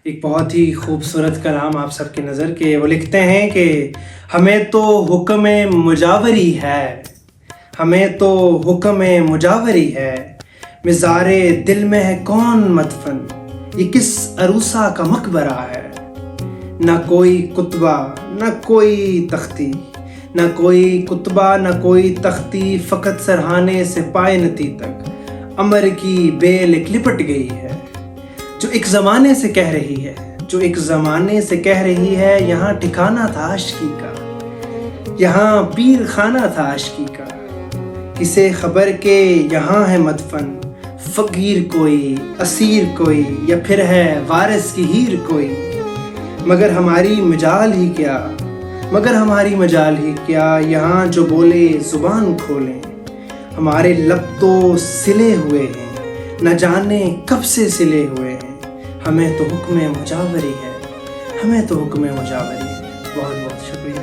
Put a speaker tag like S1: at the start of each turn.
S1: ایک بہت ہی خوبصورت کلام آپ سب کی نظر کے وہ لکھتے ہیں کہ ہمیں تو حکم مجاوری ہے، ہمیں تو حکم مجاوری ہے، مزار دل میں ہے کون مدفن، یہ کس عروسہ کا مقبرہ ہے۔ نہ کوئی کتبہ نہ کوئی تختی، نہ کوئی کتبہ نہ کوئی تختی، فقط سرہانے سے پائے نتی تک امر کی بیل ایک لپٹ گئی ہے، جو ایک زمانے سے کہہ رہی ہے، جو ایک زمانے سے کہہ رہی ہے، یہاں ٹھکانہ تھا عاشقی کا، یہاں پیر خانہ تھا عاشقی کا، کسے خبر کہ یہاں ہے مدفن فقیر کوئی، اسیر کوئی، یا پھر ہے وارث کی ہیر کوئی۔ مگر ہماری مجال ہی کیا، مگر ہماری مجال ہی کیا، یہاں جو بولے زبان کھولیں، ہمارے لب تو سلے ہوئے ہیں، نہ جانے کب سے سلے ہوئے ہیں، ہمیں تو حکم مجاوری ہے، ہمیں تو حکم مجاوری ہے۔ بہت بہت شکریہ۔